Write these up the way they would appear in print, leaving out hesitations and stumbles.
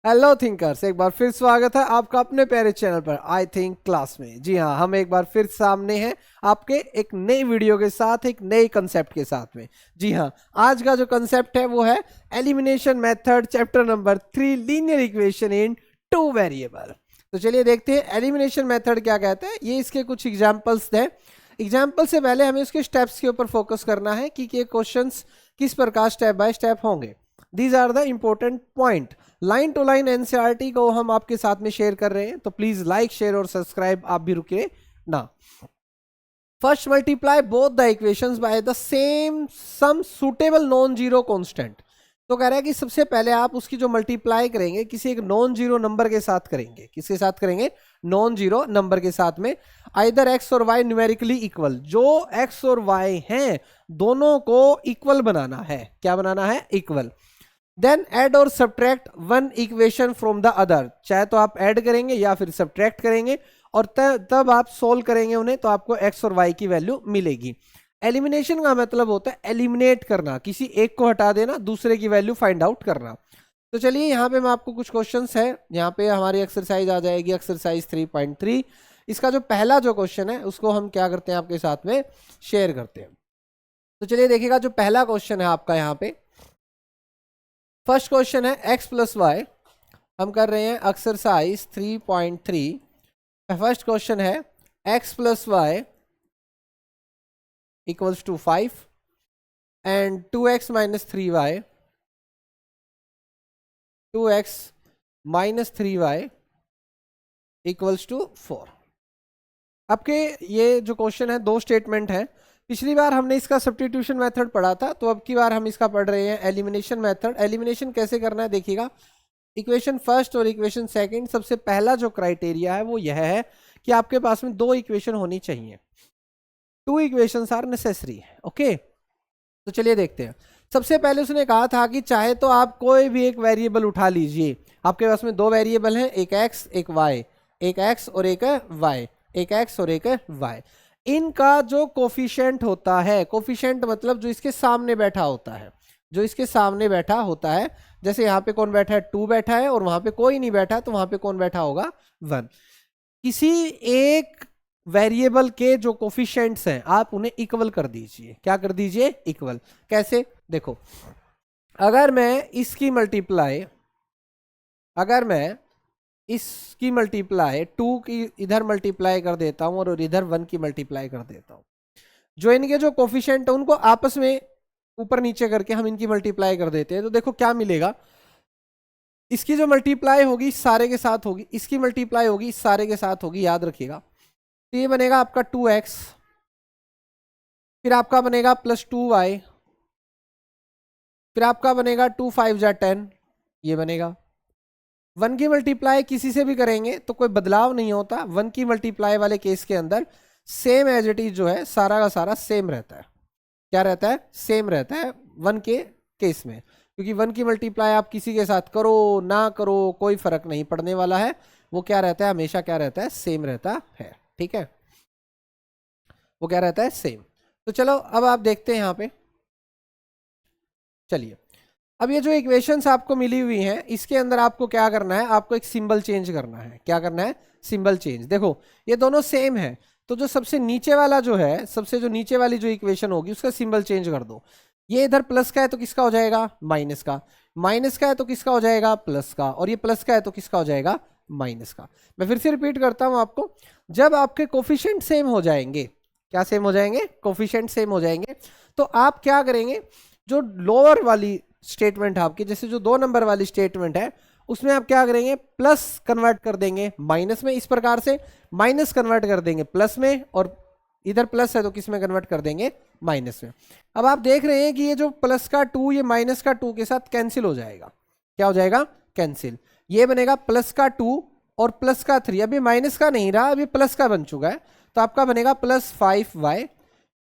Hello thinkers, एक बार फिर स्वागत है आपका अपने प्यारे चैनल पर आई थिंक क्लास में। जी हाँ, हम एक बार फिर सामने हैं आपके एक नई वीडियो के साथ, एक नए कंसेप्ट के साथ में। जी हाँ, आज का जो कंसेप्ट है वो है elimination method, chapter number 3, linear equation in 2 variable. तो चलिए देखते हैं एलिमिनेशन मेथड क्या कहते हैं। ये इसके कुछ एग्जाम्पल्स हैं। एग्जाम्पल से पहले हमें उसके स्टेप्स के ऊपर फोकस करना है कि ये क्वेश्चंस किस प्रकार स्टेप बाय स्टेप होंगे। These are the important point. Line to line NCERT को हम आपके साथ में शेयर कर रहे हैं, तो प्लीज लाइक, शेयर और सब्सक्राइब आप भी रुके ना। First multiply both the equations by the same some suitable non zero constant. तो कह रहा है कि सबसे पहले आप उसकी जो मल्टीप्लाई करेंगे किसी एक नॉन जीरो नंबर के साथ करेंगे। किसके साथ करेंगे? नॉन जीरो नंबर के साथ में। आइदर एक्स और वाई न्यूमेरिकली इक्वल, जो एक्स और वाई हैं दोनों को इक्वल बनाना है। क्या बनाना है? इक्वल। देन ऐड और subtract one equation from the other. चाहे तो आप ऐड करेंगे या फिर सब्ट्रैक्ट करेंगे, और तब आप सोल्व करेंगे उन्हें, तो आपको एक्स और वाई की वैल्यू मिलेगी। एलिमिनेशन का मतलब होता है एलिमिनेट करना, किसी एक को हटा देना, दूसरे की वैल्यू फाइंड आउट करना। तो चलिए यहाँ पे मैं आपको कुछ क्वेश्चंस है, यहाँ पे हमारी एक्सरसाइज आ जाएगी, एक्सरसाइज 3.3। इसका जो पहला जो क्वेश्चन है उसको हम क्या करते हैं आपके साथ में शेयर करते हैं। तो चलिए देखिएगा, जो पहला क्वेश्चन है आपका यहाँ पे, फर्स्ट क्वेश्चन है एक्स प्लस वाई। हम कर रहे हैं एक्सरसाइज 3.3। फर्स्ट क्वेश्चन है x plus y equals to 5 and 2x minus 3y, 2x minus 3y equals to 4। आपके ये जो क्वेश्चन है दो स्टेटमेंट है। पिछली बार हमने इसका सब्स्टिट्यूशन मेथड पढ़ा था, तो अब की बार हम इसका पढ़ रहे हैं एलिमिनेशन मेथड। एलिमिनेशन कैसे करना है देखिएगा। इक्वेशन फर्स्ट और इक्वेशन सेकंड, सबसे पहला जो क्राइटेरिया है वो यह है कि आपके पास में दो इक्वेशन होनी चाहिए। 2 इक्वेशंस आर नेसेसरी। ओके, तो चलिए देखते हैं। सबसे पहले उसने कहा था कि चाहे तो आप कोई भी एक वेरिएबल उठा लीजिए। आपके पास में दो वेरिएबल हैं, एक एक्स एक वाई, एक एक्स और एक वाई, एक एक्स और एक वाई। इनका जो कोफिशिएंट होता है, कोफिशिएंट मतलब जो इसके सामने बैठा होता है, जो इसके सामने बैठा होता है, जैसे यहाँ पे कौन बैठा है? 2 बैठा है, और वहां पे कोई नहीं बैठा, तो वहां पे कौन बैठा होगा? 1। किसी एक वेरिएबल के जो कोफिशिएंट्स हैं आप उन्हें इक्वल कर दीजिए। क्या कर दीजिए? इक्वल। कैसे? देखो, अगर मैं इसकी मल्टीप्लाई, अगर मैं इसकी मल्टीप्लाई 2 की इधर मल्टीप्लाई कर देता हूं और इधर 1 की मल्टीप्लाई कर देता हूं, जो इनके जो कोफिशिएंट है उनको आपस में ऊपर नीचे करके हम इनकी मल्टीप्लाई कर देते हैं, तो देखो क्या मिलेगा। इसकी जो मल्टीप्लाई होगी सारे के साथ होगी, इसकी मल्टीप्लाई होगी सारे के साथ होगी, याद रखिएगा। तो ये बनेगा आपका 2x, फिर आपका बनेगा प्लस 2y, फिर आपका बनेगा 2 5 जा 10, ये बनेगा। 1 की मल्टीप्लाई किसी से भी करेंगे तो कोई बदलाव नहीं होता। 1 की मल्टीप्लाई वाले केस के अंदर सेम एज इट इज जो है सारा का सारा सेम रहता है। क्या रहता है? सेम रहता है 1 के केस में, क्योंकि 1 की मल्टीप्लाई आप किसी के साथ करो ना करो कोई फर्क नहीं पड़ने वाला है। वो क्या रहता है? हमेशा क्या रहता है? सेम रहता है। ठीक है, वो क्या रहता है? सेम। तो चलो अब आप देखते हैं यहाँ पे। चलिए, अब ये जो इक्वेशंस आपको मिली हुई हैं इसके अंदर आपको क्या करना है? आपको एक सिंबल चेंज करना है। क्या करना है? Symbol change. देखो ये दोनों सेम है, तो जो सबसे नीचे वाला जो है, सबसे जो नीचे वाली जो इक्वेशन होगी उसका सिंबल चेंज कर दो। ये इधर प्लस का है तो किसका हो जाएगा? माइनस का। माइनस का है तो किसका हो जाएगा? प्लस का। और ये प्लस का है तो किसका हो जाएगा? माइनस का। मैं फिर से रिपीट करता हूं आपको, जब आपके कोफिशिएंट सेम हो जाएंगे, क्या सेम हो जाएंगे? कोफिशिएंट सेम हो जाएंगे, तो आप क्या करेंगे? जो लोअर वाली स्टेटमेंट है आपकी, जैसे जो 2 नंबर वाली स्टेटमेंट है, उसमें आप क्या करेंगे? प्लस कन्वर्ट कर देंगे माइनस में, इस प्रकार से माइनस कन्वर्ट कर देंगे प्लस में, और इधर प्लस है तो किस में कन्वर्ट कर देंगे? माइनस में। अब आप देख रहे हैं कि ये जो प्लस का 2 ये माइनस का 2 के साथ कैंसिल हो जाएगा। क्या हो जाएगा? कैंसिल। ये बनेगा प्लस का 2 और प्लस का 3। अभी माइनस का नहीं रहा, अभी प्लस का बन चुका है, तो आपका बनेगा प्लस 5y।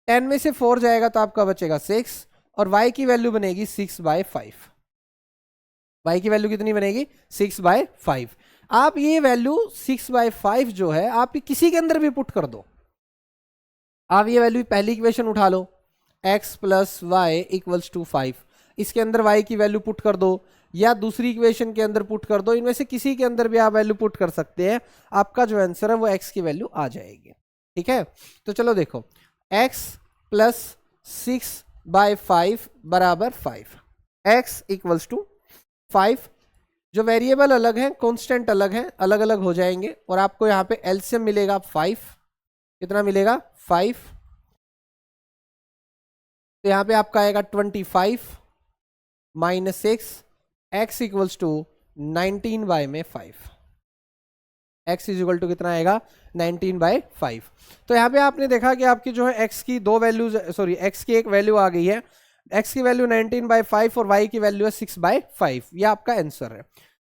10 में से 4 जाएगा तो आपका बचेगा 6, और y की वैल्यू बनेगी 6/5। y की वैल्यू कितनी बनेगी? 6/5। आप ये वैल्यू 6/5 जो है आप किसी के अंदर भी पुट कर दो। आप ये वैल्यू पहली इक्वेशन उठा लो, x plus y equals to 5, इसके अंदर y की वैल्यू पुट कर दो। या दूसरी इक्वेशन के अंदर पुट कर दो, इनमें से किसी के अंदर भी आप वैल्यू पुट कर सकते हैं, आपका जो आंसर है वो x की वैल्यू आ जाएगी। ठीक है, तो चलो देखो x प्लस 6/5 बराबर 5, x इक्वल्स टू 5। जो वेरिएबल अलग है, कांस्टेंट अलग है, अलग अलग हो जाएंगे और आपको यहाँ पे एलसीएम मिलेगा 5। कितना मिलेगा? 5। तो यहाँ पे आपका आएगा 25 minus 6, x equals to 19/5। x is equal to कितना आएगा? 19/5। तो यहाँ पे आपने देखा कि आपकी जो है x की दो वैल्यूज, सॉरी x की एक वैल्यू आ गई है, x की वैल्यू 19/5 और y की वैल्यू है 6/5। ये आपका आंसर है।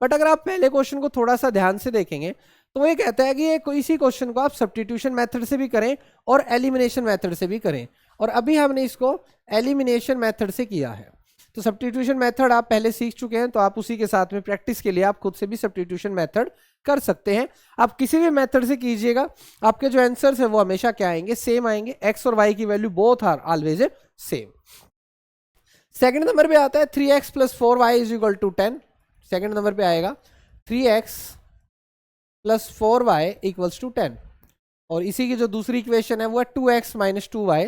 बट अगर आप पहले क्वेश्चन को थोड़ा सा ध्यान से देखेंगे तो ये कहता है कि ये इसी क्वेश्चन को आप सब्स्टिट्यूशन मेथड से भी करें और एलिमिनेशन मेथड से भी करें, और अभी हमने इसको एलिमिनेशन मेथड से किया है। तो सब्स्टिट्यूशन मेथड आप पहले सीख चुके हैं, तो आप उसी के साथ में प्रैक्टिस के लिए आप खुद से भी सब्स्टिट्यूशन मेथड कर सकते हैं। आप किसी भी मेथड से कीजिएगा, आपके जो आंसर्स है वो हमेशा क्या आएंगे? सेम आएंगे। x और y की value both are always same. Second number पे आता है 3x plus 4y is equal to 10। Second number पे आएगा 3x plus 4y equals to 10, और इसी की जो दूसरी इक्वेशन है वो है 2x minus 2y,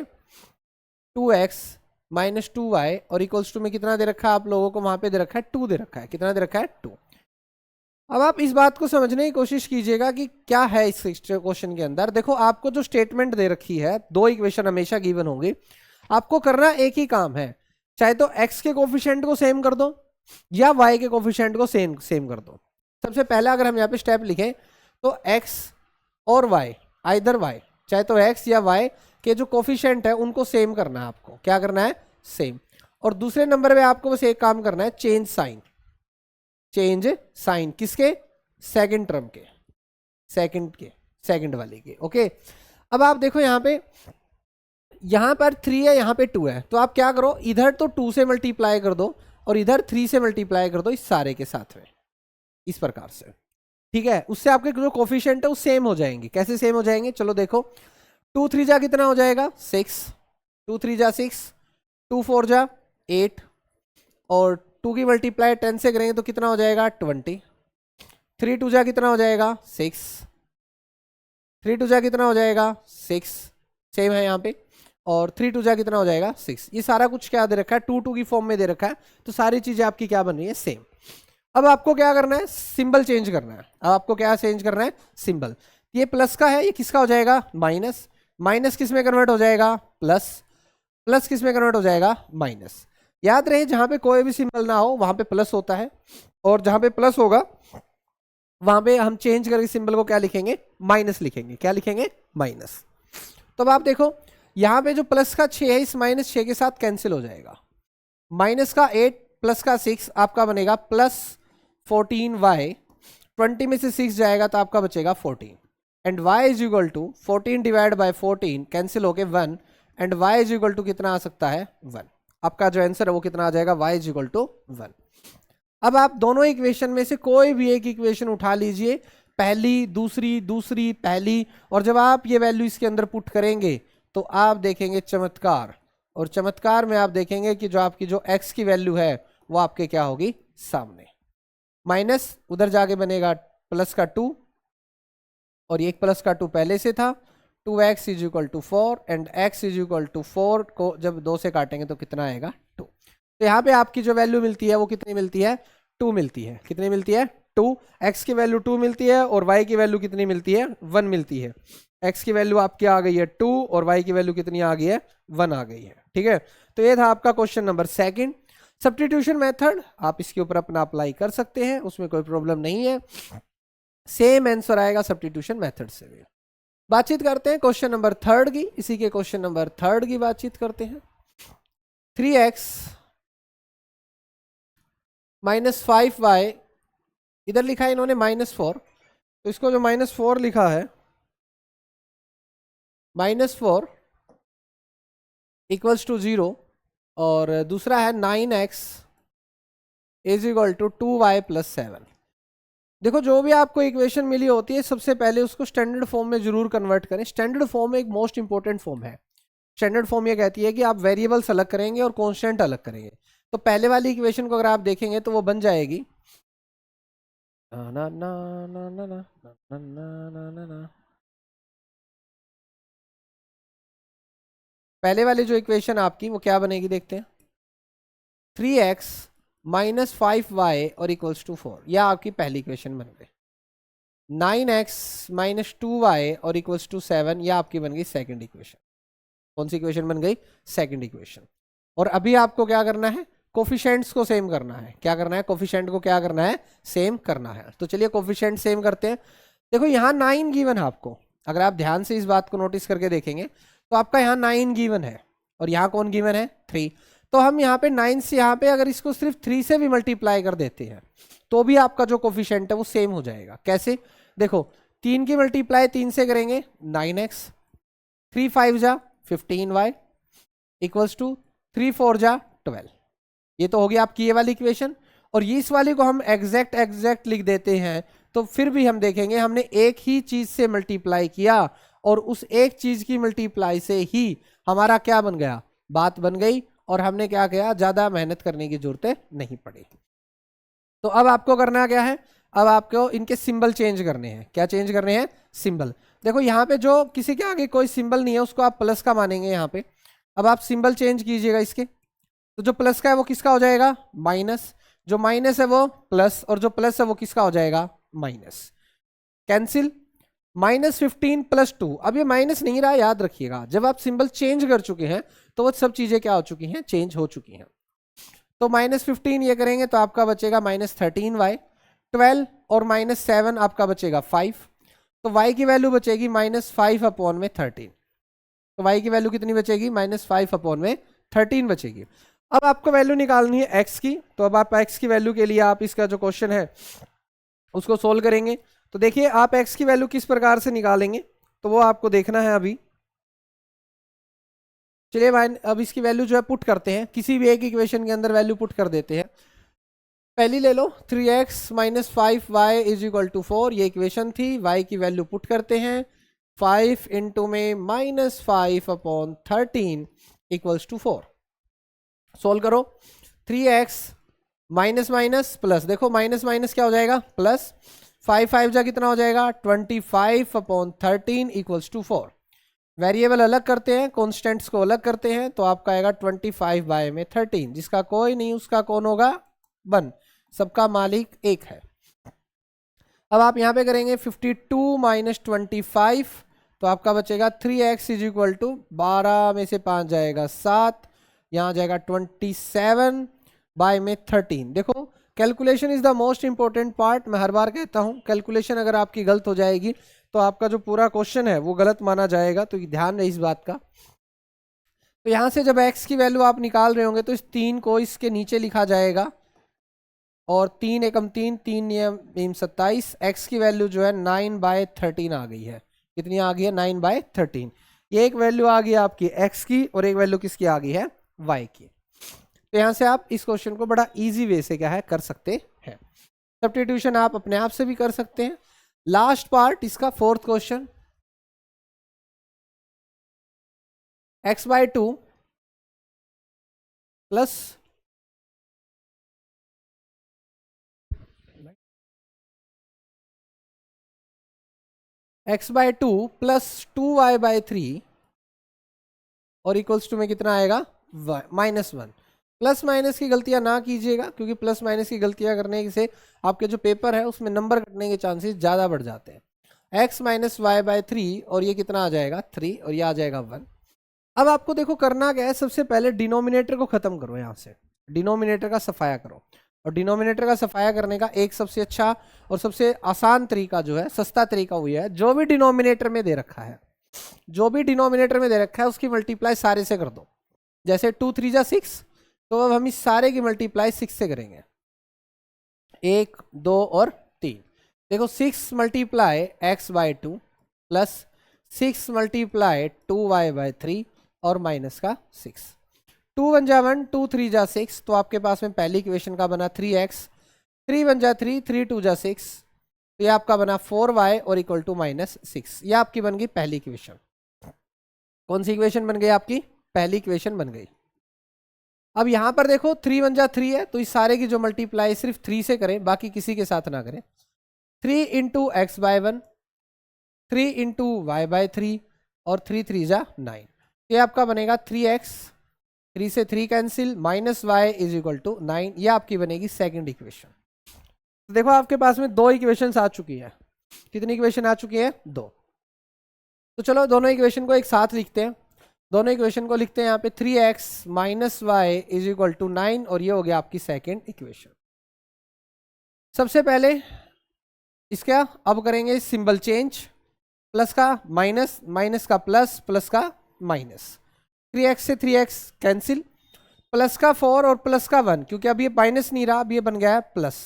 2x minus 2y और इक्वल्स टू में कितना दे रखा है आप लोगों को? वहां पे दे रखा है 2 दे रखा है। कितना दे रखा है? 2। अब आप इस बात को समझने की कोशिश कीजिएगा कि क्या है इस क्वेश्चन के अंदर। देखो आपको जो स्टेटमेंट दे रखी है, दो इक्वेशन हमेशा गिवन होंगी, आपको करना एक ही काम है, चाहे तो x के कोफिशिएंट को सेम कर दो या y के कोफिशिएंट को सेम कर दो। सबसे पहला अगर हम यहाँ पे स्टेप लिखें तो x और y, आइदर y, चाहे तो x या y के जो कोफिशिएंट है उनको सेम करना है। आपको क्या करना है? सेम। और दूसरे नंबर पे आपको बस एक काम करना है, चेंज साइन। चेंज साइन किसके? सेकंड टर्म के, सेकंड वाले के। ओके, अब आप देखो यहाँ पे, यहाँ पर 3 है, यहाँ पे 2 है, तो आप क्या करो, इधर तो 2 से मल्टीप्लाई कर दो और इधर 3 से मल्टीप्लाई कर दो, इस सारे के साथ में, इस प्रकार से। ठीक है, उससे आपके जो कोफिशिएंट है वो सेम हो जाएंगे। कैसे सेम हो जाएंगे? चलो देखो, 2 3 जा कितना हो जाएगा? 6, 2 3 जा 6, 2 4 जा 8, और 2 की मल्टीप्लाई 10 से करेंगे तो कितना हो जाएगा? 20। 3 2 जा कितना हो जाएगा? 6, 3 2 जा कितना हो जाएगा? 6, सेम है यहाँ पे, और 3 2 जा कितना हो जाएगा? 6। ये सारा कुछ क्या दे रखा है? 2 2 की फॉर्म में दे रखा है, तो सारी चीजें आपकी क्या बन रही है? सेम। अब आपको क्या करना है? सिंबल चेंज करना है। अब आपको क्या चेंज करना है? सिंबल। ये प्लस का है, ये किसका हो जाएगा? माइनस। माइनस किस में कन्वर्ट हो जाएगा? प्लस। प्लस किस में कन्वर्ट हो जाएगा? माइनस। याद रहे, जहां पे कोई भी सिंबल ना हो वहां पे प्लस होता है, और जहां पे प्लस होगा वहां पे हम चेंज करके सिंबल को क्या लिखेंगे? माइनस लिखेंगे। क्या लिखेंगे? माइनस। तो अब आप देखो, यहाँ पे जो प्लस का 6 है, इस माइनस 6 के साथ कैंसिल हो जाएगा। माइनस का 8 प्लस का 6 आपका बनेगा प्लस 14y। 20 में से 6 जाएगा तो आपका बचेगा 14, and y is equal to 14 divide by 14 cancel होके 1, and y is equal to कितना आ सकता है? 1। आपका जो आंसर है वो कितना आ जाएगा? y is equal to 1। अब आप दोनों इक्वेशन में से कोई भी एक इक्वेशन उठा लीजिए, पहली, दूसरी, दूसरी, पहली, और जब आप ये वैल्यू इसके अंदर पुट करेंगे तो आप देखेंगे चमत्कार, और चमत्कार में आप देखेंगे कि जो आपकी जो x की वैल्यू है वो आपके क्या होगी? सामने। माइनस उधर जाके बनेगा प्लस का 2, और ये एक प्लस का 2 पहले से था। 2x is equal to 4, and x is equal to 4 को जब 2 से काटेंगे तो कितना आएगा? 2। तो यहाँ पे आपकी जो वैल्यू मिलती है वो कितनी मिलती है? 2 मिलती है। कितनी मिलती है? 2। x की वैल्यू 2 मिलती है, और y की वैल्यू कितनी मिलती है? 1 मिलती है। x की वैल्यू आपकी आ गई है 2, और y की वैल्यू कितनी आ गई है? 1 आ गई है। ठीक है, तो ये था आपका question number second. Substitution method आप इसके ऊपर अपना अप्लाई कर सकते हैं, उसमें कोई प्रॉब्लम नहीं है, सेम आंसर आएगा सब्स्टिट्यूशन मेथड से भी। बातचीत करते हैं क्वेश्चन नंबर थर्ड की। इसी के क्वेश्चन नंबर थर्ड की बातचीत करते हैं। 3x माइनस 5y, इधर लिखा है इन्होंने -4, तो इसको जो -4 लिखा है, -4 इक्वल्स टू 0, और दूसरा है 9x is equal to 2y plus 7। देखो, जो भी आपको इक्वेशन मिली होती है सबसे पहले उसको स्टैंडर्ड फॉर्म में जरूर कन्वर्ट करें। स्टैंडर्ड फॉर्म एक मोस्ट इंपॉर्टेंट फॉर्म है। स्टैंडर्ड फॉर्म ये कहती है कि आप वेरिएबल्स अलग करेंगे और कांस्टेंट अलग करेंगे, तो पहले वाली इक्वेशन को अगर आप देखेंगे तो वो बन जाएगी ना ना ना ना ना ना ना ना ना ना। पहले वाली जो इक्वेशन आपकी वो क्या बनेगी देखते हैं। 3x माइनस 5y और इक्वल्स टू 4, यह आपकी पहली इक्वेशन बन गई। 9x माइनस 2y और इक्वल्स टू 7, यह आपकी बन गई सेकंड इक्वेशन। कौन सी इक्वेशन बन गई? Second equation. और अभी आपको क्या करना है? कोफिशिएंट्स को सेम करना है। क्या करना है? कोफिशिएंट को क्या करना है? सेम करना है। तो चलिए कोफिशिएंट सेम करते हैं। देखो यहाँ 9 गिवन है आपको, अगर आप ध्यान से इस बात को नोटिस करके देखेंगे तो आपका यहाँ 9 गिवन है और यहाँ कौन गिवन है? 3। तो हम यहाँ पे 9 से यहाँ पे अगर इसको सिर्फ 3 से भी मल्टीप्लाई कर देते हैं तो भी आपका जो कोफिशिएंट है वो सेम हो जाएगा। कैसे? देखो 3 की मल्टीप्लाई 3 से करेंगे 9x, 3 5 जा 15y इक्वल्स टू 3 4 जा 12। ये तो हो गया आपकी ये वाली इक्वेशन। और ये इस वाली को हम एग्जैक्ट लिख देते हैं तो फिर भी हम देखेंगे हमने एक ही चीज से मल्टीप्लाई किया और उस एक चीज की मल्टीप्लाई से ही हमारा क्या बन गया? बात बन गई और हमने क्या किया? ज्यादा मेहनत करने की जरूरत नहीं पड़ी। तो अब आपको करना क्या है? अब आपको इनके सिंबल चेंज करने हैं। क्या चेंज करने हैं? सिंबल। देखो यहाँ पे जो किसी के आगे कोई सिंबल नहीं है उसको आप प्लस का मानेंगे यहाँ पे। अब आप सिंबल चेंज कीजिएगा इसके, तो जो प्लस का है वो किसका हो जाएगा? माइनस। जो माइनस है वो प्लस और जो प्लस है वो किसका हो जाएगा? माइनस। कैंसिल। -15 + 2। अब ये माइनस नहीं रहा, याद रखिएगा जब आप सिंबल चेंज कर चुके हैं तो वो सब चीजें क्या हो चुकी हैं? चेंज हो चुकी हैं। तो -15 ये करेंगे तो आपका बचेगा -13y, 12 और -7 आपका बचेगा 5। तो y की वैल्यू बचेगी -5/13। तो y की वैल्यू कितनी बचेगी? -5/13 बचेगी। अब आपको वैल्यू निकालनी है x की। तो अब आप x की वैल्यू के लिए आप इसका जो क्वेश्चन है उसको सोल्व करेंगे। तो देखिए आप x की वैल्यू किस प्रकार से निकालेंगे तो वो आपको देखना है अभी। चलिए अब इसकी वैल्यू जो है पुट करते हैं, किसी भी एक इक्वेशन के अंदर वैल्यू पुट कर देते हैं। पहली ले लो 3x minus 5y is equal to 4, ये इक्वेशन थी। y की वैल्यू पुट करते हैं 5 इंटू में -5/13 इक्वल्स टू 4। सोल्व करो 3x माइनस माइनस प्लस, देखो माइनस माइनस क्या हो जाएगा? प्लस। 5 5 जा कितना हो जाएगा? 25/13 इक्वल्स टू 4। वेरिएबल अलग करते हैं, कॉन्स्टेंट्स को अलग करते हैं तो आपका आएगा 25/13। जिसका कोई नहीं उसका कौन होगा? 1। सबका मालिक एक है। अब आप यहां पे करेंगे 52 माइनस 25 तो आपका बचेगा 3x इज इक्वल टू 12 में से 5 जाएगा 7, यहां जाएगा 27/13। देखो calculation is the most important part. मैं हर बार कहता हूं कैलकुलेशन अगर आपकी गलत हो जाएगी तो आपका जो पूरा क्वेश्चन है वो गलत माना जाएगा, तो ध्यान रहे इस बात का। तो यहां से जब x की वैल्यू आप निकाल रहे होंगे तो इस 3 को इसके नीचे लिखा जाएगा और 3 एकम 3 3 नियम 27। x की वैल्यू जो है 9/13 आ गई है। कितनी आ गई है? 9/13। ये एक वैल्यू आ गई आपकी x की और एक वैल्यू किसकी आ गई है? y की। तो यहां से आप इस क्वेश्चन को बड़ा इजी वे से क्या है कर सकते हैं। सब्स्टिट्यूशन आप अपने आप से भी कर सकते हैं। लास्ट पार्ट इसका fourth question, x/2 plus x/2 plus 2y/3 और इक्वल्स टू में कितना आएगा? -1। प्लस माइनस की गलतियां ना कीजिएगा क्योंकि प्लस माइनस की गलतियां करने से आपके जो पेपर है उसमें नंबर कटने के चांसेस ज़्यादा बढ़ जाते हैं। x माइनस y/3 और ये कितना आ जाएगा? 3 और ये आ जाएगा 1। अब आपको देखो करना क्या है, सबसे पहले डिनोमिनेटर को खत्म करो, यहाँ से डिनोमिनेटर का सफाया करो। और डिनोमिनेटर का सफाया करने का एक सबसे अच्छा और सबसे आसान तरीका जो है, सस्ता तरीका हुई है, जो भी डिनोमिनेटर में दे रखा है, जो भी डिनोमिनेटर में दे रखा है उसकी मल्टीप्लाई सारे से कर दो। जैसे 2 3 जा 6, तो अब हम इस सारे की मल्टीप्लाई 6 से करेंगे। 1 2 और 3। देखो 6 multiply x/2 plus 6 multiply 2y/3 और माइनस का 6। 2 1 जा 1, 2 3 जा 6, तो आपके पास में पहली इक्वेशन का बना 3x, 3 1 जा 3, 3 2 जा 6, तो ये आपका बना 4y और इक्वल टू -6। ये आपकी बन गई पहली इक्वेशन। कौन सी इक्वेशन बन गई आपकी? पहली इक्वेशन बन गई। अब यहाँ पर देखो 3 1 जा 3 है, तो इस सारे की जो मल्टीप्लाई सिर्फ 3 से करें, बाकी किसी के साथ ना करें। 3 into x by 1, 3 into y by 3 और 3 3 जा 9। ये आपका बनेगा 3x, 3 से 3 cancel, minus y is equal to 9। ये आपकी बनेगी सेकंड इक्वेशन। तो देखो आपके पास में 2 इक्वेशंस आ चुकी है। कितनी इक्वेशन आ चुकी है? 2। तो चलो दोनों इक्वेशन को एक साथ लिखते हैं। दोनों इक्वेशन को लिखते हैं यहाँ पे 3x minus y is equal to 9, और ये हो गया आपकी सेकेंड इक्वेशन। सबसे पहले इसका अब करेंगे सिंबल चेंज, प्लस का माइनस, माइनस का प्लस, प्लस का माइनस। 3x से 3x कैंसिल, प्लस का 4 और प्लस का 1, क्योंकि अब ये माइनस नहीं रहा, अब ये बन गया है प्लस।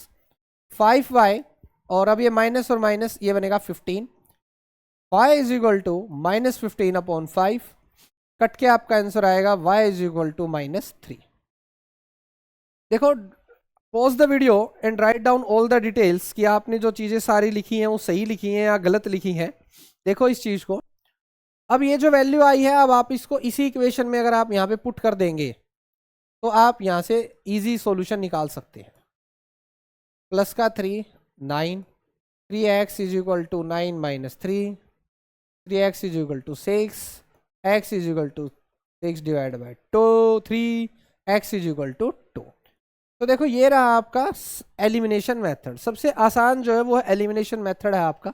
5y और अब ये माइनस और माइनस, ये बनेगा 15। y is equal to minus 15 upon 5, cut के आपका आंसर आएगा y इज इक्वल टू -3। देखो pause the video and write down all the details कि आपने जो चीज़ें सारी लिखी हैं वो सही लिखी हैं या गलत लिखी हैं। देखो इस चीज़ को, अब ये जो वैल्यू आई है, अब आप इसको इसी इक्वेशन में अगर आप यहाँ पे पुट कर देंगे तो आप यहाँ से इजी सॉल्यूशन निकाल सकते हैं। प्लस का 3 9, 3x is equal to 9 minus 3, 3x is equal to 6, x is equal to 6 divide by 2, 3x is equal to 2। तो देखो ये रहा आपका एलिमिनेशन मेथड। सबसे आसान जो है वो एलिमिनेशन मेथड है आपका।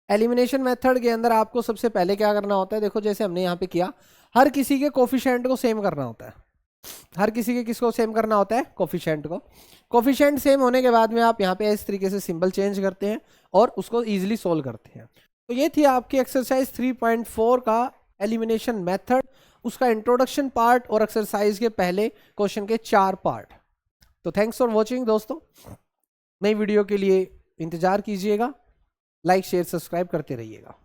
एलिमिनेशन मेथड के अंदर आपको सबसे पहले क्या करना होता है, देखो जैसे हमने यहाँ पे किया, हर किसी के कोफिशिएंट को सेम करना होता है। हर किसी के किसको सेम करना होता है? कोफिशिएंट को। कोफिशिएंट सेम होने के बाद में आप यहाँ पे इस तरीके से सिंबल चेंज करते हैं और उसको ईजिली सोल्व करते हैं। तो ये थी आपकी एक्सरसाइज 3.4 का एलिमिनेशन मेथड, उसका इंट्रोडक्शन पार्ट और एक्सरसाइज के पहले क्वेश्चन के 4 पार्ट। तो थैंक्स फॉर वॉचिंग दोस्तों। नई वीडियो के लिए इंतजार कीजिएगा, लाइक शेयर सब्सक्राइब करते रहिएगा।